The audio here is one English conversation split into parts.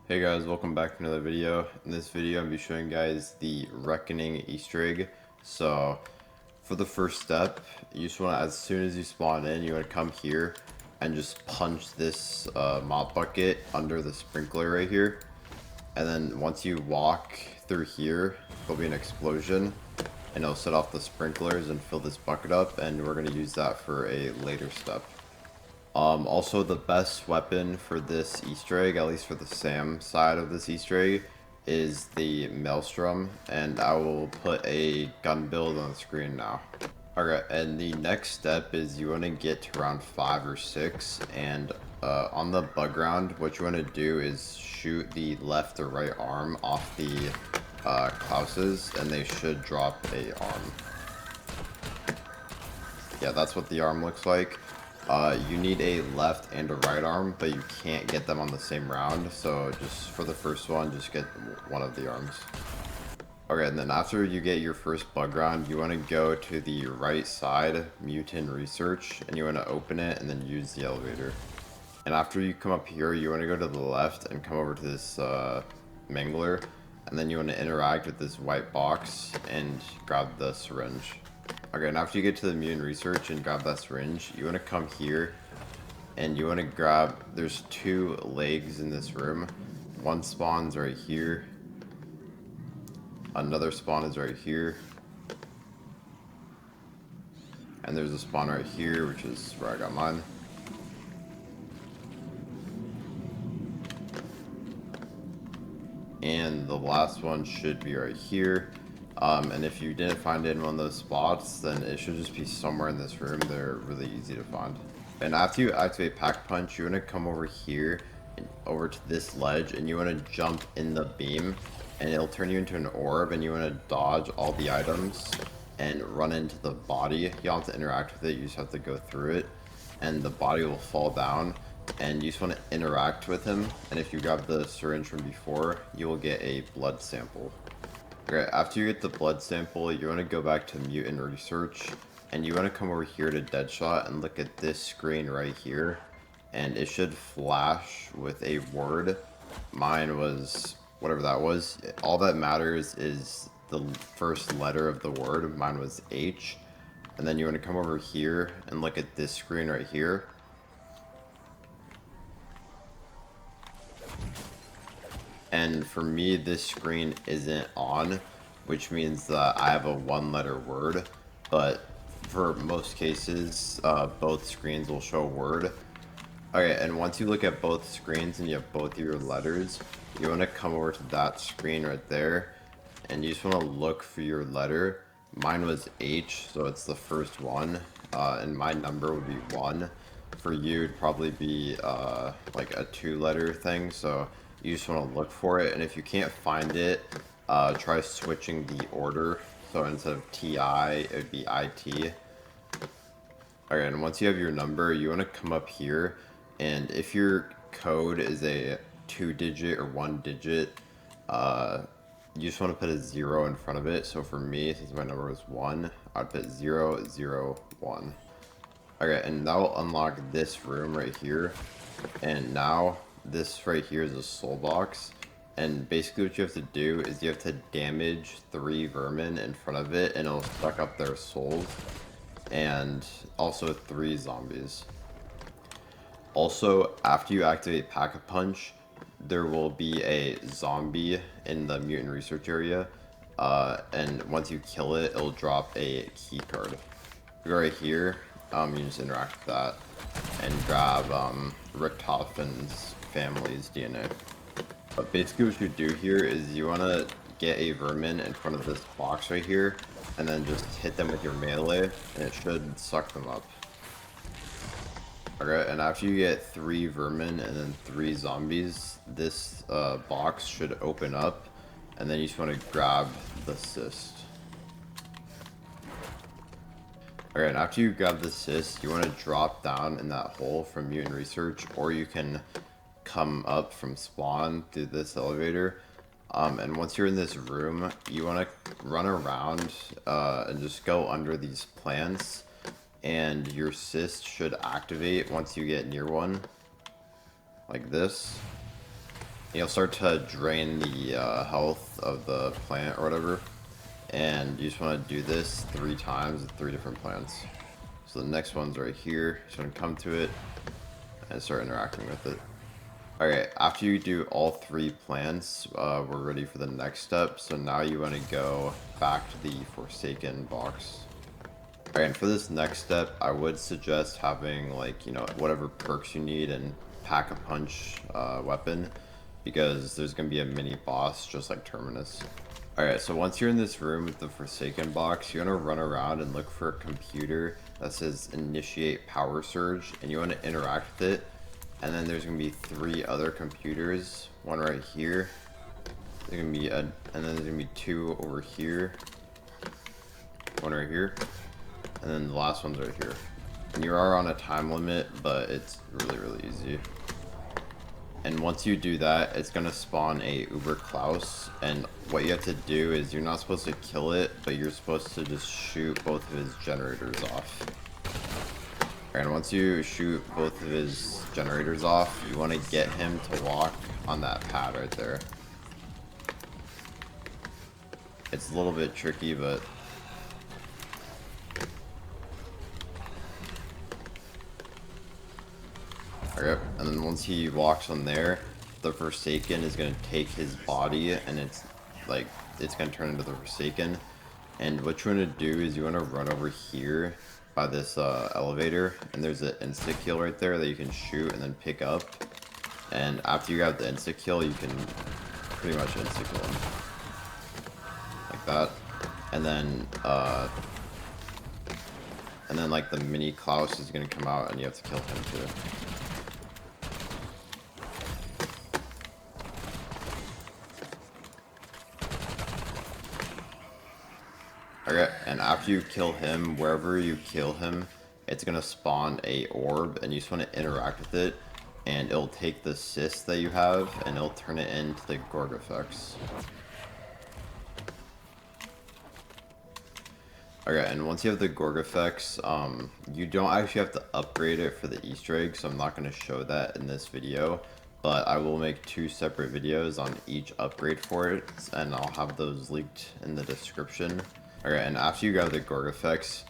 Hey guys, welcome back to another video. In this video, I'm going to be showing you guys the Reckoning Easter egg. So, for the first step, you just want to, as soon as you spawn in, you want to come here and just punch this mop bucket under the sprinkler right here. And then once you walk through here, there'll be an explosion, and it'll set off the sprinklers and fill this bucket up, and we're going to use that for a later step. Also, the best weapon for this Easter egg, at least for the Sam side of this Easter egg, is the Maelstrom, and I will put a gun build on the screen now. Alright, and the next step is you want to get to round 5 or 6, and on the bug round, what you want to do is shoot the left or right arm off the Klauses, and they should drop a arm. Yeah, that's what the arm looks like. You need a left and a right arm, but you can't get them on the same round, so just for the first one, just get one of the arms. Okay, and then after you get your first bug round, you want to go to the right side, Mutant Research, and you want to open it and then use the elevator. And after you come up here, you want to go to the left and come over to this Mangler, and then you want to interact with this white box and grab the syringe. Okay, and after you get to the Mutant Research and grab that syringe, you want to come here and you want to grab, there's 2 legs in this room. One spawns right here. Another spawn is right here. And there's a spawn right here, which is where I got mine. And the last one should be right here. And if you didn't find it in one of those spots, then it should just be somewhere in this room. They're really easy to find. And after you activate Pack Punch, you want to come over here, over to this ledge, and you want to jump in the beam, and it'll turn you into an orb, and you want to dodge all the items and run into the body. You don't have to interact with it, you just have to go through it, and the body will fall down, and you just want to interact with him, and if you grab the syringe from before, you will get a blood sample. Okay, after you get the blood sample, you want to go back to Mutant Research, and you want to come over here to Deadshot and look at this screen right here, and it should flash with a word. Mine was whatever that was. All that matters is the first letter of the word. Mine was H. And then you want to come over here and look at this screen right here. And for me, this screen isn't on, which means that I have a 1-letter word, but for most cases, both screens will show word. Okay, and once you look at both screens and you have both of your letters, you want to come over to that screen right there, and you just want to look for your letter. Mine was H, so it's the first one, and my number would be 1. For you, it'd probably be like a 2-letter thing, so you just want to look for it, and if you can't find it, try switching the order. So instead of TI, it would be IT. Okay, and once you have your number, you want to come up here, and if your code is a 2-digit or 1-digit, you just want to put a 0 in front of it. So for me, since my number was 1, I'd put 001. Okay, and that will unlock this room right here, and now this right here is a soul box, and basically what you have to do is you have to damage 3 vermin in front of it, and it'll suck up their souls, and also 3 zombies. Also, after you activate Pack-a-Punch, there will be a zombie in the Mutant Research area, and once you kill it, it'll drop a key card. Right here, you just interact with that and grab Richtofen's family's DNA. But basically what you do here is you want to get a vermin in front of this box right here, and then just hit them with your melee, and it should suck them up. Okay, and after you get 3 vermin and then 3 zombies, this box should open up, and then you just want to grab the cyst. Okay, and after you grab the cyst, you want to drop down in that hole from Mutant Research, or you can come up from spawn through this elevator. And once you're in this room, you want to run around and just go under these plants, and your cyst should activate once you get near one, like this. You'll start to drain the health of the plant or whatever, and you just want to do this 3 times with 3 different plants. So the next one's right here. Just want to come to it and start interacting with it. Alright, after you do all 3 plants, we're ready for the next step. So now you want to go back to the Forsaken box. Alright, and for this next step, I would suggest having, like, you know, whatever perks you need and Pack-a-Punch weapon, because there's going to be a mini boss just like Terminus. Alright, so once you're in this room with the Forsaken box, you want to run around and look for a computer that says Initiate Power Surge, and you want to interact with it. And then there's going to be 3 other computers, one right here. There's going to be and then there's going to be 2 over here, one right here, and then the last one's right here. And you are on a time limit, but it's really easy. And once you do that, it's going to spawn a Uber Klaus, and what you have to do is you're not supposed to kill it, but you're supposed to just shoot both of his generators off. And once you shoot both of his generators off, you want to get him to walk on that pad right there. It's a little bit tricky, but okay. And then once he walks on there, the Forsaken is going to take his body, and it's going to turn into the Forsaken. And what you want to do is you want to run over here by this elevator, and there's an insta-kill right there that you can shoot and then pick up. And after you have the insta-kill, you can pretty much insta-kill him. Like that. And then like the mini Klaus is going to come out, and you have to kill him too. Okay, and after you kill him, wherever you kill him, it's gonna spawn a orb, and you just want to interact with it, and it'll take the cyst that you have, and it'll turn it into the Gorgafex. Okay, and once you have the Gorgafex, you don't actually have to upgrade it for the Easter egg, so I'm not going to show that in this video, but I will make 2 separate videos on each upgrade for it, and I'll have those linked in the description. Alright, and after you got the Gorgafex,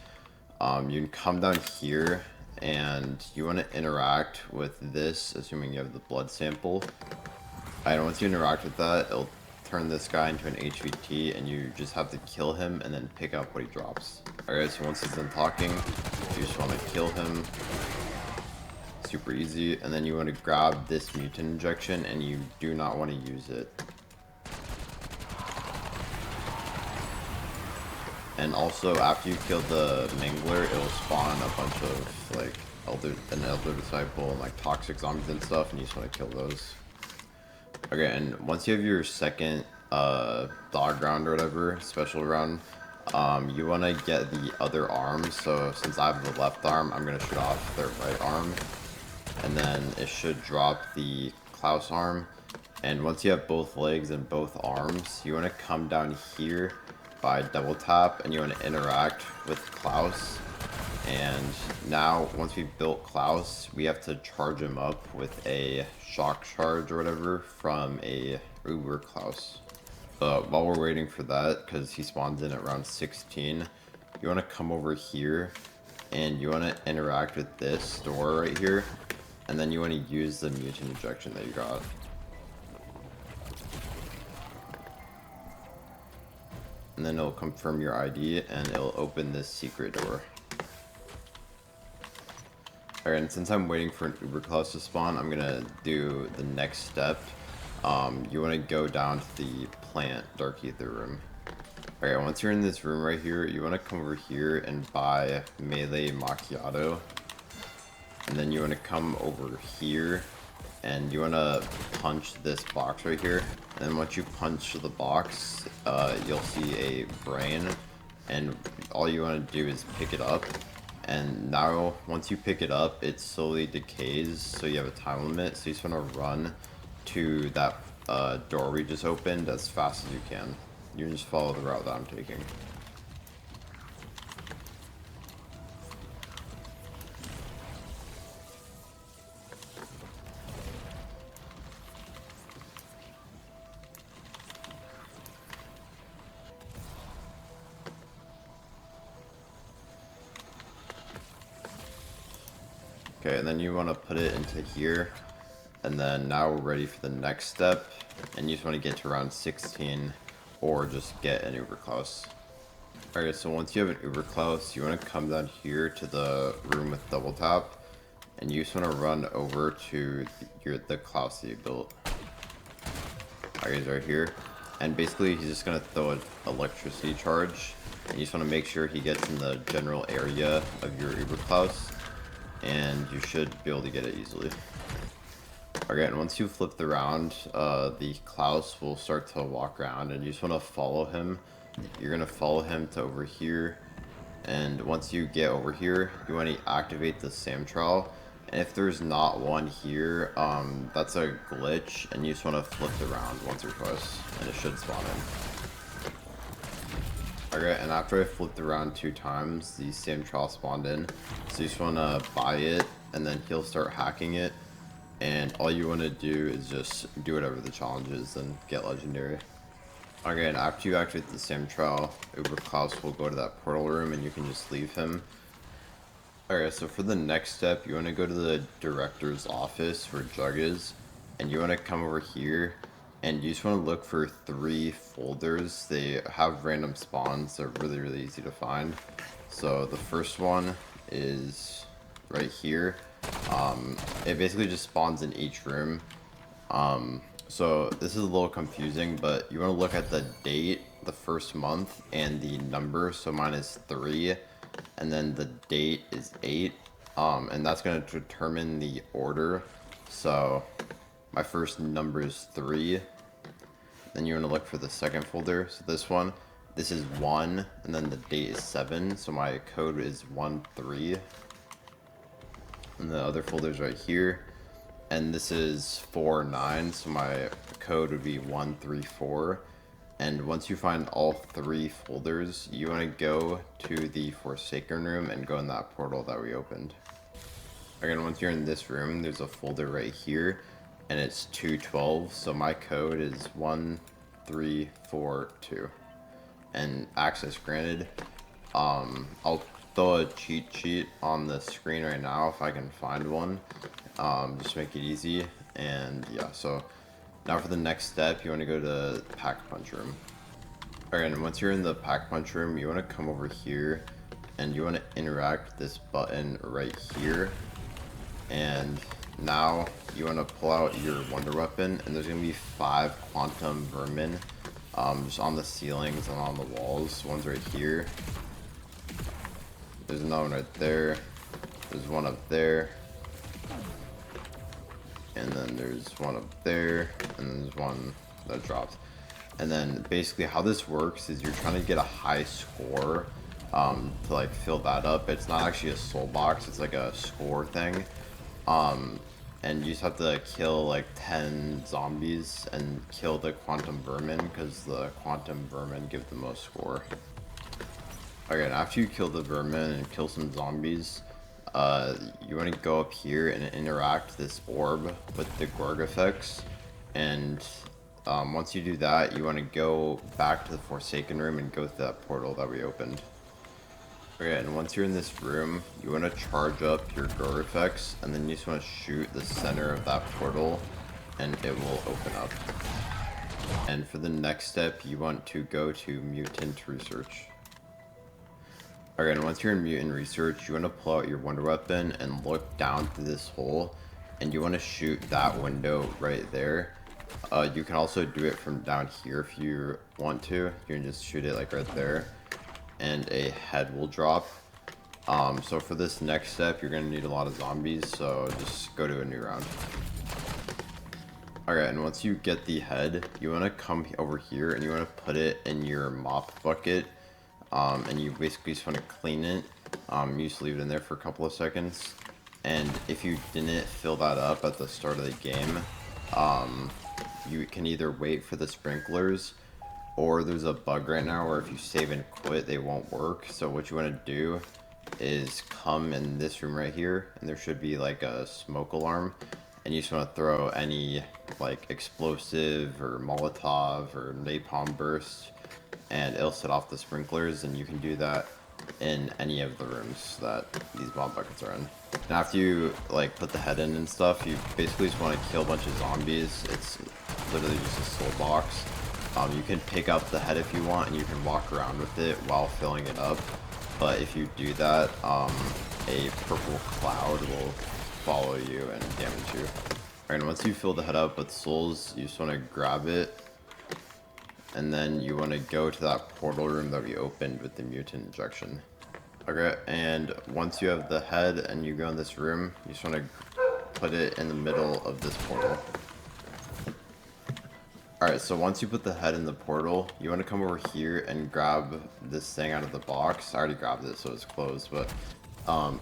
you can come down here, and you want to interact with this, assuming you have the blood sample. And once you interact with that, it'll turn this guy into an HVT, and you just have to kill him and then pick up what he drops. Alright, so once he's done talking, you just want to kill him. Super easy. And then you want to grab this mutant injection, and you do not want to use it. And also, after you kill the Mangler, it'll spawn a bunch of, like, an Elder Disciple and, like, toxic zombies and stuff, and you just want to kill those. Okay, and once you have your second, dog round or whatever, special round, you want to get the other arm. So, since I have the left arm, I'm going to shoot off their right arm. And then it should drop the Klaus arm. And once you have both legs and both arms, you want to come down here by double tap, and you want to interact with Klaus. And now once we've built Klaus, we have to charge him up with a shock charge or whatever from a Uber Klaus. While we're waiting for that, because he spawns in at round 16, you want to come over here, and you want to interact with this door right here, and then you want to use the mutant injection that you got. And then it'll confirm your ID, and it'll open this secret door. Alright, and since I'm waiting for an Uber Klaus to spawn, I'm gonna do the next step. You want to go down to the plant Dark Ether room. Alright, once you're in this room right here, you want to come over here and buy Melee Macchiato. And then you want to come over here, and you want to punch this box right here. And then once you punch the box, you'll see a brain, and all you want to do is pick it up. And now, once you pick it up, it slowly decays, so you have a time limit. So you just want to run to that door we just opened as fast as you can. You can just follow the route that I'm taking. Okay, and then you want to put it into here. And then now we're ready for the next step. And you just want to get to around 16 or just get an Uber Klaus. Alright, so once you have an Uber Klaus, you want to come down here to the room with double tap. And you just want to run over to the Klaus that you built. Alright, he's right here. And basically he's just going to throw an electricity charge. And you just want to make sure he gets in the general area of your Uber Klaus. And you should be able to get it easily. Okay, and once you flip around, the Klaus will start to walk around, and you just want to follow him. You're going to follow him to over here, and once you get over here, you want to activate the SAM trial. And if there's not one here, that's a glitch, and you just want to flip around once or twice, and it should spawn in. Okay, and after I flipped around 2 times, the SAM trial spawned in, so you just want to buy it, and then he'll start hacking it. And all you want to do is just do whatever the challenge is and get legendary. Okay, and after you activate the SAM trial, Uber Klaus will go to that portal room and you can just leave him. Alright, so for the next step, you want to go to the director's office where Jug is. And you want to come over here and you just want to look for 3 folders. They have random spawns, they're really easy to find. So the first one is right here. It basically just spawns in each room. So this is a little confusing, but you want to look at the date, the first month, and the number. So mine is 3, and then the date is 8. And that's going to determine the order. So my first number is 3. Then you want to look for the second folder. So this one, this is 1, and then the date is 7. So my code is 13. And the other folder's right here, and this is 49, so my code would be 134. And once you find all 3 folders, you want to go to the Forsaken room and go in that portal that we opened. Again, once you're in this room, there's a folder right here, and it's 212, so my code is 1342. And access granted. I'll throw a cheat sheet on the screen right now if I can find one, just make it easy. And yeah, so now for the next step, you want to go to the Pack Punch room. Alright, and once you're in the Pack Punch room, you want to come over here and you want to interact with this button right here. And now you want to pull out your Wonder Weapon, and there's going to be 5 Quantum Vermin just on the ceilings and on the walls. One's right here. There's another one right there. There's one up there. And then there's one up there. And then there's one that drops. And then basically how this works is you're trying to get a high score to like fill that up. It's not actually a soul box, it's like a score thing. And you just have to kill like 10 zombies and kill the Quantum Vermin, because the Quantum Vermin give the most score. Okay, and after you kill the vermin and kill some zombies, you want to go up here and interact this orb with the Gorgafex. And once you do that, you want to go back to the Forsaken room and go through that portal that we opened. Okay, and once you're in this room, you want to charge up your Gorgafex, and then you just want to shoot the center of that portal, and it will open up. And for the next step, you want to go to Mutant Research. Okay, and once you're in Mutant Research, you want to pull out your Wonder Weapon and look down through this hole, and you want to shoot that window right there. You can also do it from down here if you want to. You can just shoot it like right there, and a head will drop. So for this next step, you're going to need a lot of zombies, so just go to a new round. Alright, and once you get the head, you want to come over here and you want to put it in your mop bucket. And you basically just want to clean it. You just leave it in there for a couple of seconds. And if you didn't fill that up at the start of the game, you can either wait for the sprinklers, or there's a bug right now where if you save and quit, they won't work. So what you want to do is come in this room right here, and there should be like a smoke alarm. And you just want to throw any like explosive or Molotov or napalm burst, and it'll set off the sprinklers. And you can do that in any of the rooms that these bomb buckets are in. And after you like put the head in and stuff, you basically just want to kill a bunch of zombies. It's literally just a soul box. You can pick up the head if you want, and you can walk around with it while filling it up. But if you do that, a purple cloud will follow you and damage you. Alright, and once you fill the head up with souls, you just want to grab it, and then you want to go to that portal room that we opened with the mutant injection. Okay, and once you have the head and you go in this room, you just want to put it in the middle of this portal. Alright, so once you put the head in the portal, you want to come over here and grab this thing out of the box. I already grabbed it, so it's closed, but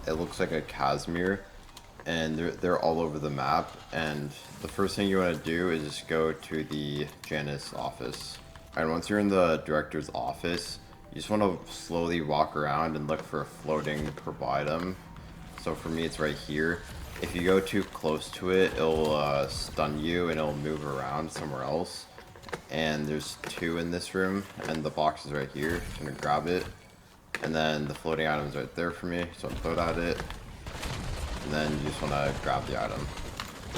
it looks like a Casimir, and they're all over the map. And the first thing you want to do is just go to the Janus office. And once you're in the director's office, you just want to slowly walk around and look for a floating purple item. So for me, it's right here. If you go too close to it, it'll stun you and it'll move around somewhere else. And there's 2 in this room, and the box is right here. I'm gonna grab it, and then the floating item's right there for me, so I'll float at it, and then you just want to grab the item.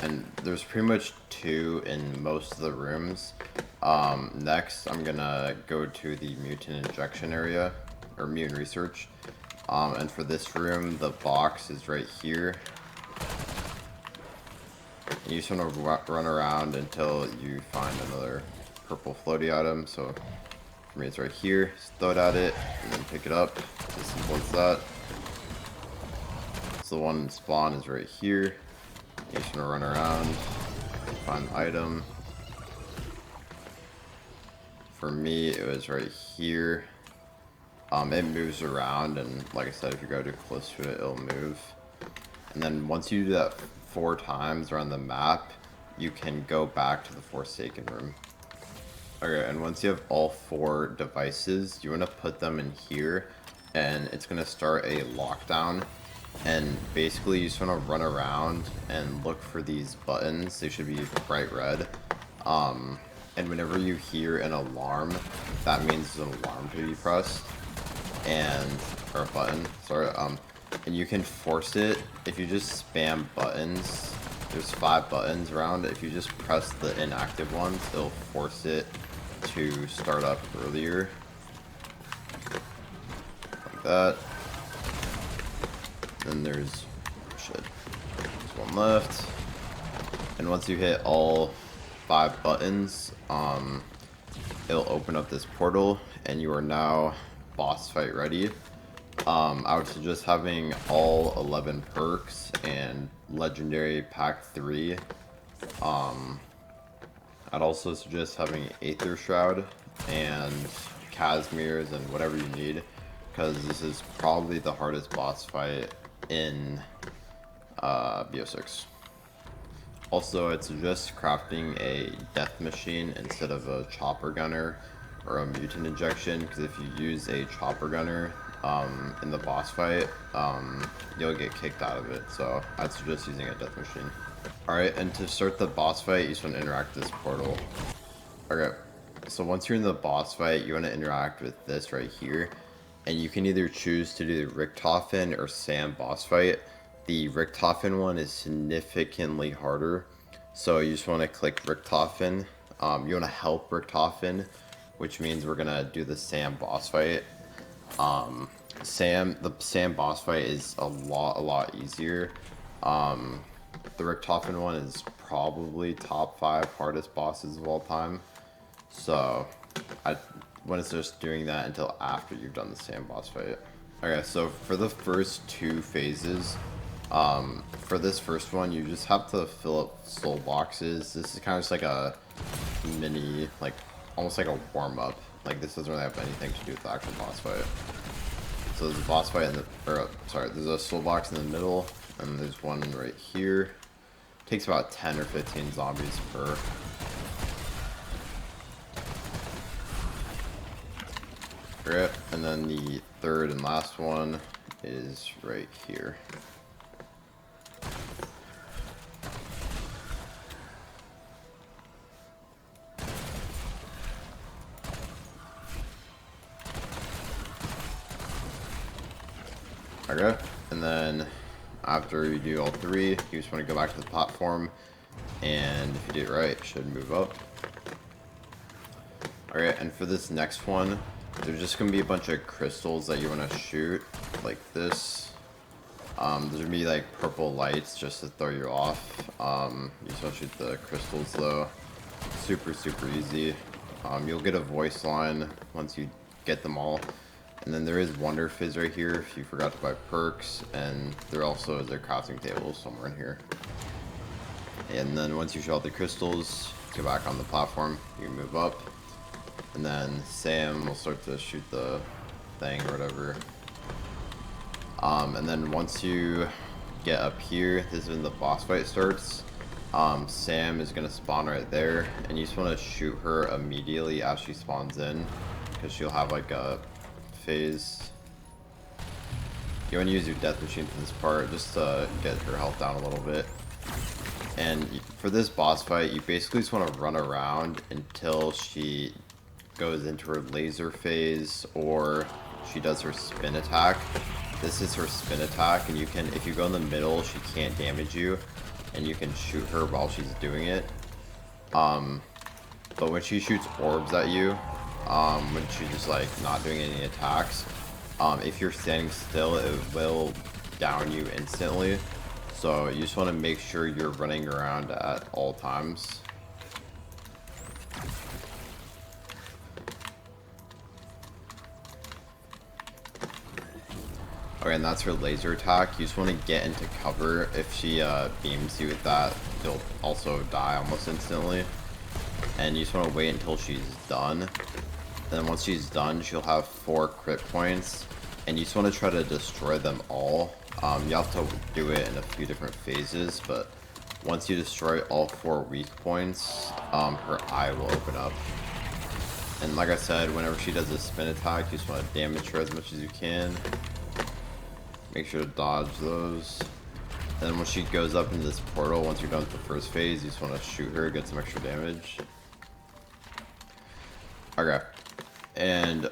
And there's pretty much 2 in most of the rooms. Next, I'm gonna go to the mutant injection area, or mutant research. And for this room, the box is right here. And you just want to run around until you find another purple floaty item. So for me, it's right here. Just throw it at it, and then pick it up. As simple as that. So the one spawn is right here. You just want to run around, find the item. For me, it was right here. It moves around, and like I said, if you go too close to it, it'll move. And then once you do that 4 times around the map, you can go back to the Forsaken room. Okay, and once you have all 4 devices, you want to put them in here, and it's going to start a lockdown. And basically, you just want to run around and look for these buttons. They should be bright red. And whenever you hear an alarm, that means there's an alarm to be pressed. Or a button, sorry. And you can force it if you just spam buttons. There's 5 buttons around. If you just press the inactive ones, it'll force it to start up earlier. Like that. Then there's one left. And once you hit all 5 buttons, it'll open up this portal, and you are now boss fight ready. I would suggest having all 11 perks and legendary pack 3. I'd also suggest having Aether Shroud and Casimirs and whatever you need, because this is probably the hardest boss fight in BO6. Also, I'd suggest crafting a death machine instead of a chopper gunner or a mutant injection, because if you use a chopper gunner in the boss fight, you'll get kicked out of it. So I'd suggest using a death machine. Alright, and to start the boss fight, you just want to interact with this portal. Okay, so once you're in the boss fight, you want to interact with this right here. And you can either choose to do the Richthofen or Sam boss fight. The Richthofen one is significantly harder. So you just want to click Richthofen. You want to help Richthofen, which means we're going to do the Sam boss fight. The Sam boss fight is a lot easier. The Richthofen one is probably top 5 hardest bosses of all time. So I wouldn't suggest doing that until after you've done the Sam boss fight. Okay, so for the first 2 phases, for this first one, you just have to fill up soul boxes. This is kind of just like a mini, like almost like a warm-up. Like, this doesn't really have anything to do with the actual boss fight. So there's a boss fight in the, there's a soul box in the middle, and there's one right here. Takes about 10 or 15 zombies per. Great, and then the third and last one is right here. Okay, and then after you do all three, you just want to go back to the platform, and if you do it right, it should move up. Alright, and for this next one, there's just going to be a bunch of crystals that you want to shoot, like this. There's going to be like purple lights just to throw you off. You just want to shoot the crystals though. Super easy. You'll get a voice line once you get them all. And then there is Wonder Fizz right here if you forgot to buy perks, and there also is a crafting table somewhere in here. And then once you shoot all the crystals, go back on the platform, you move up, and then Sam will start to shoot the thing or whatever. And then once you get up here, this is when the boss fight starts. Sam is gonna spawn right there, and you just want to shoot her immediately as she spawns in, because she'll have like a phase. You want to use your death machine for this part just to get her health down a little bit. And for this boss fight, you basically just want to run around until she goes into her laser phase or she does her spin attack. This is her spin attack, and you can, if you go in the middle, she can't damage you, and you can shoot her while she's doing it. But when she shoots orbs at you, when she's just like not doing any attacks, if you're standing still, it will down you instantly. So you just want to make sure you're running around at all times. Okay, and that's her laser attack. You just want to get into cover. If she beams you with that, you'll also die almost instantly. And you just want to wait until she's done. Then once she's done, she'll have 4 crit points, and you just want to try to destroy them all. You have to do it in a few different phases, but once you destroy all 4 weak points, her eye will open up. And like I said, whenever she does a spin attack, you just want to damage her as much as you can. Make sure to dodge those. And then when she goes up into this portal, once you're done with the first phase, you just want to shoot her, get some extra damage. Okay. And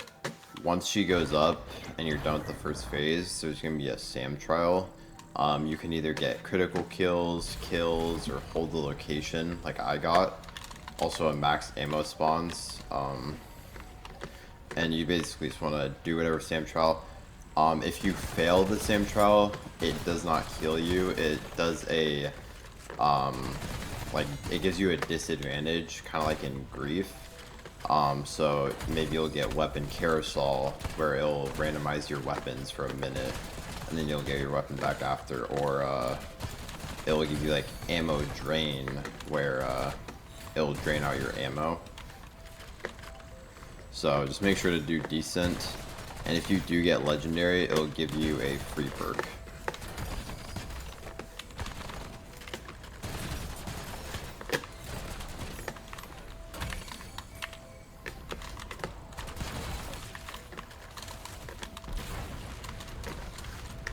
once she goes up and you're done with the first phase, there's going to be a Sam trial. You can either get critical kills, or hold the location like I got. Also a max ammo spawns. And you basically just want to do whatever Sam trial. If you fail the Sam trial, it does not heal you. It does a, like, it gives you a disadvantage, kind of like in Grief. So maybe you'll get weapon carousel, where it'll randomize your weapons for a minute, and then you'll get your weapon back after, or it'll give you like ammo drain, where it'll drain out your ammo. So just make sure to do decent, and if you do get legendary, it'll give you a free perk.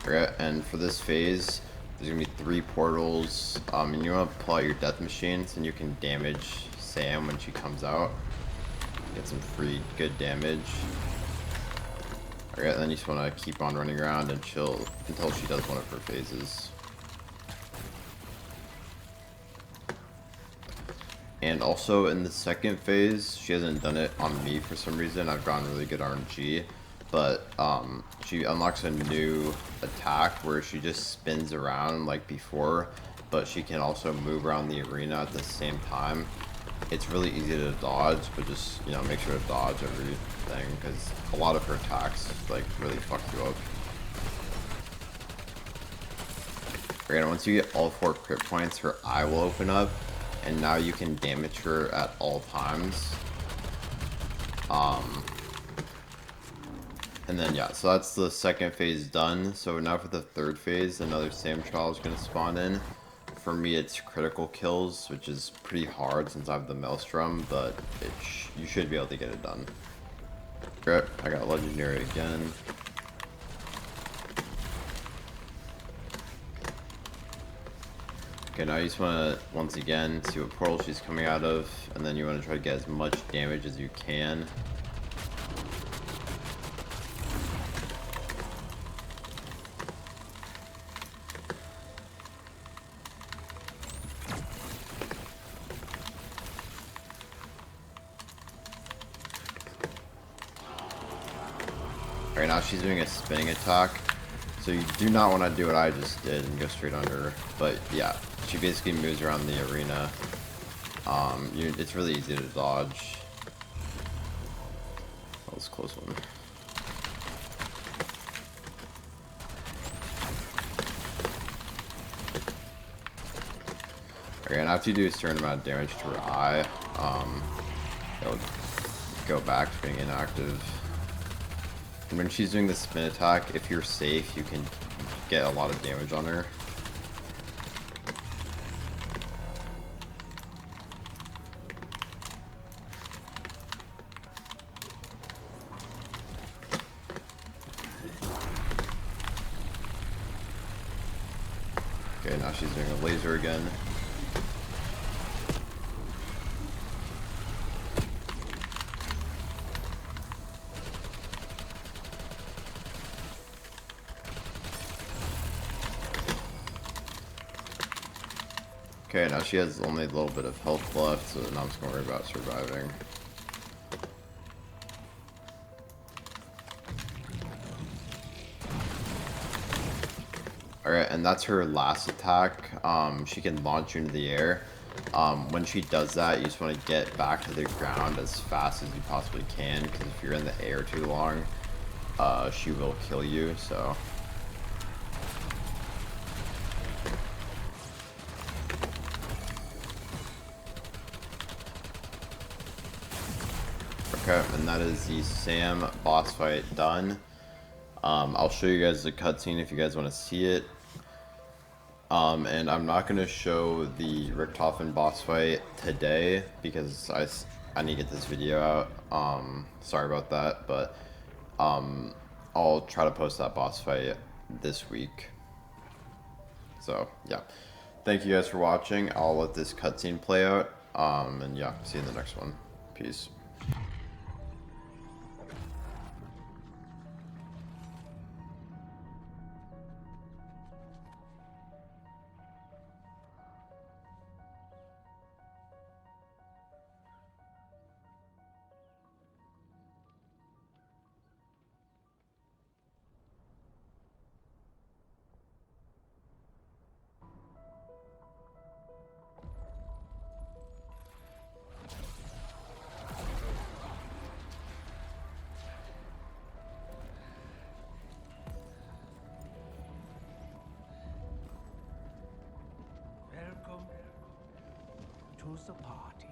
Okay, and for this phase, there's gonna be 3 portals, and you want to pull out your death machines, and you can damage Sam when she comes out. Get some free good damage. Okay, then you just want to keep on running around and chill until she does one of her phases. And also in the second phase, she hasn't done it on me for some reason. I've gotten really good RNG. But she unlocks a new attack where she just spins around like before, but she can also move around the arena at the same time. It's really easy to dodge, but just, you know, make sure to dodge everything, because a lot of her attacks like really fuck you up. Okay, and once you get all 4 crit points, her eye will open up, and now you can damage her at all times. And then yeah, so that's the second phase done. So now for the third phase, another Sam trial is going to spawn in. For me, it's critical kills, which is pretty hard since I have the Maelstrom, but you should be able to get it done. Great, I got legendary again. Okay, now you just want to, once again, see what portal she's coming out of, and then you want to try to get as much damage as you can. Alright, now she's doing a spinning attack. So you do not want to do what I just did and go straight under her. But yeah, she basically moves around the arena. It's really easy to dodge. That was a close one. Okay, and after you do a certain amount of damage to her eye, it'll go back to being inactive. And when she's doing the spin attack, if you're safe, you can get a lot of damage on her. Okay, now she's doing a laser again. Okay, now she has only a little bit of health left, so now I'm just gonna worry about surviving. Alright, and that's her last attack. She can launch you into the air. When she does that, you just want to get back to the ground as fast as you possibly can, because if you're in the air too long, she will kill you, so... Okay, and that is the Sam boss fight done. I'll show you guys the cutscene if you guys want to see it. And I'm not going to show the Richtofen boss fight today because I need to get this video out. Sorry about that, but I'll try to post that boss fight this week. So, yeah. Thank you guys for watching. I'll let this cutscene play out. And yeah, see you in the next one. Peace. Welcome to the party.